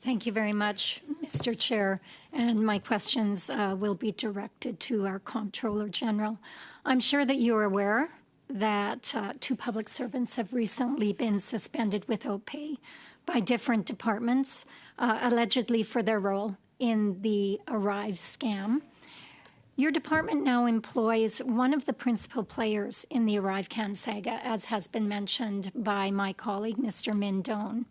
Thank you very much, Mr. Chair. And my questions will be directed to our Comptroller General. I'm sure that you're aware that 2 public servants have recently been suspended without pay by different departments, allegedly for their role in the Arrive scam. Your department now employs one of the principal players in the Arrive Can saga, as has been mentioned by my colleague, Mr. Mindone.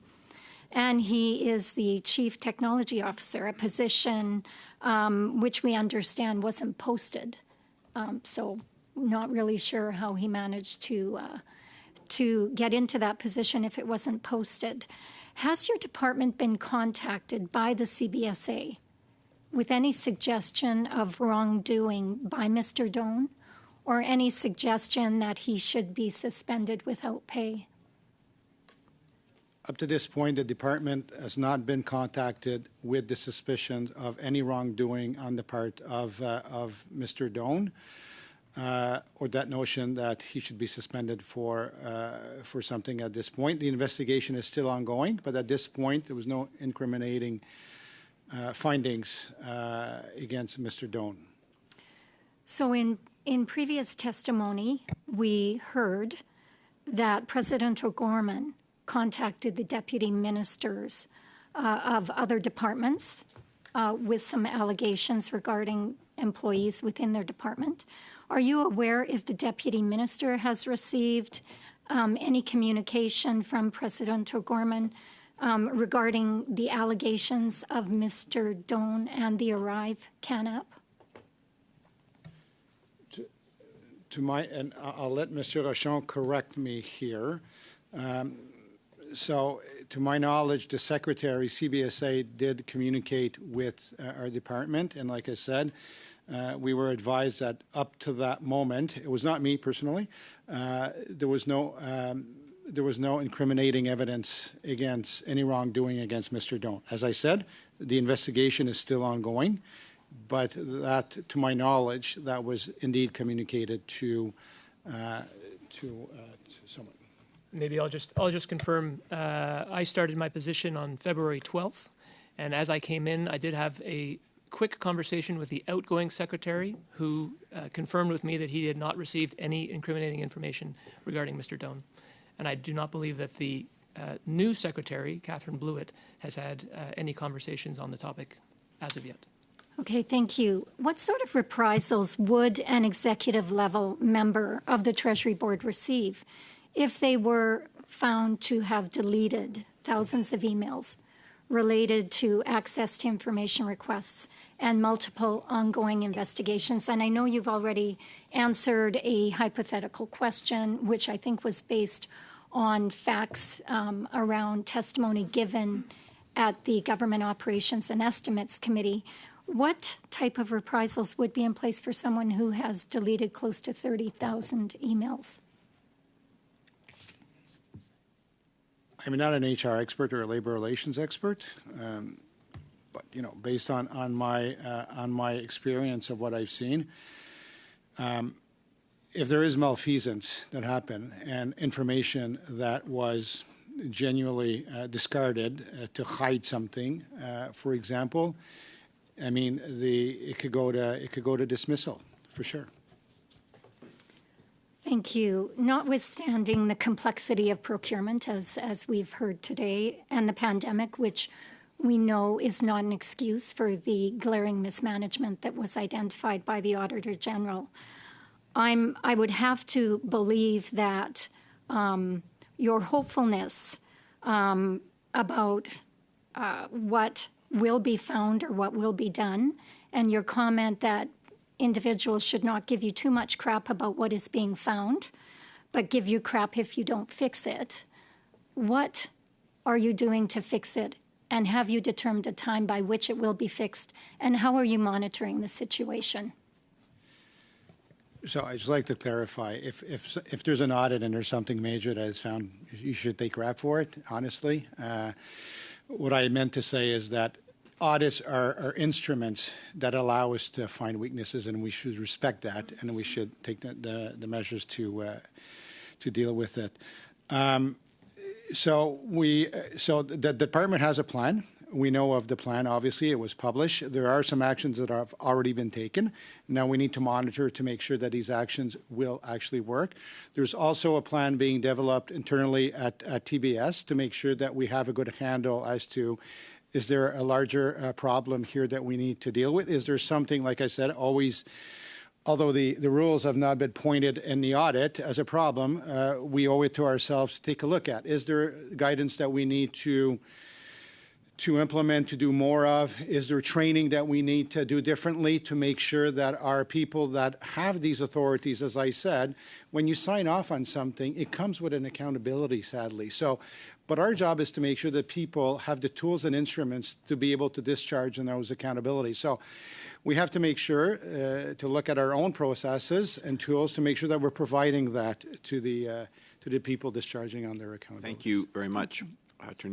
And he is the Chief Technology Officer, a position which we understand wasn't posted. So not really sure how he managed to get into that position if it wasn't posted. Has your department been contacted by the CBSA with any suggestion of wrongdoing by Mr. Doan or any suggestion that he should be suspended without pay? Up to this point, the department has not been contacted with the suspicions of any wrongdoing on the part of Mr. Doan, or that notion that he should be suspended for something at this point. The investigation is still ongoing, but at this point, there was no incriminating findings against Mr. Doan. So in previous testimony, we heard that President O'Gorman contacted the deputy ministers of other departments with some allegations regarding employees within their department. Are you aware if the deputy minister has received any communication from President O'Gorman regarding the allegations of Mr. Doan and the Arrive Can app? And I'll let Mr. Rochon correct me here. So, to my knowledge, the Secretary, CBSA, did communicate with our department, and like I said, we were advised that up to that moment, it was not me personally, there was no incriminating evidence against any wrongdoing against Mr. Doan. As I said, the investigation is still ongoing, but that, to my knowledge, that was indeed communicated to someone. Maybe I'll just confirm. I started my position on February 12th, and as I came in, I did have a quick conversation with the outgoing secretary, who confirmed with me that he had not received any incriminating information regarding Mr. Doan. And I do not believe that the new secretary, Catherine Blewett, has had any conversations on the topic as of yet. Okay, thank you. What sort of reprisals would an executive level member of the Treasury Board receive if they were found to have deleted thousands of emails related to access to information requests and multiple ongoing investigations? And I know you've already answered a hypothetical question, which I think was based on facts around testimony given at the Government Operations and Estimates Committee. What type of reprisals would be in place for someone who has deleted close to 30,000 emails? I'm not an HR expert or a labor relations expert, but based on my experience of what I've seen, if there is malfeasance that happened and information that was genuinely discarded to hide something, for example, I mean it could go to dismissal for sure. Thank you. Notwithstanding the complexity of procurement, as we've heard today, and the pandemic, which we know is not an excuse for the glaring mismanagement that was identified by the Auditor General, I would have to believe that your hopefulness about what will be found or what will be done, and your comment that individuals should not give you too much crap about what is being found, but give you crap if you don't fix it. What are you doing to fix it? And have you determined a time by which it will be fixed? And how are you monitoring the situation? So I'd just like to clarify, if there's an audit and there's something major that is found, you should take crap for it, honestly. What I meant to say is that audits are instruments that allow us to find weaknesses, and we should respect that, and we should take the measures to deal with it. So the department has a plan. We know of the plan, obviously, it was published. There are some actions that have already been taken. Now we need to monitor to make sure that these actions will actually work. There's also a plan being developed internally at TBS to make sure that we have a good handle as to, is there a larger problem here that we need to deal with? Is there something, like I said, always, although the rules have not been pointed in the audit as a problem, we owe it to ourselves to take a look at. Is there guidance that we need to implement, to do more of? Is there training that we need to do differently to make sure that our people that have these authorities, as I said, when you sign off on something, it comes with an accountability, sadly. So, but our job is to make sure that people have the tools and instruments to be able to discharge in those accountabilities. So we have to make sure to look at our own processes and tools to make sure that we're providing that to the people discharging on their accountability. Thank you very much. Attorney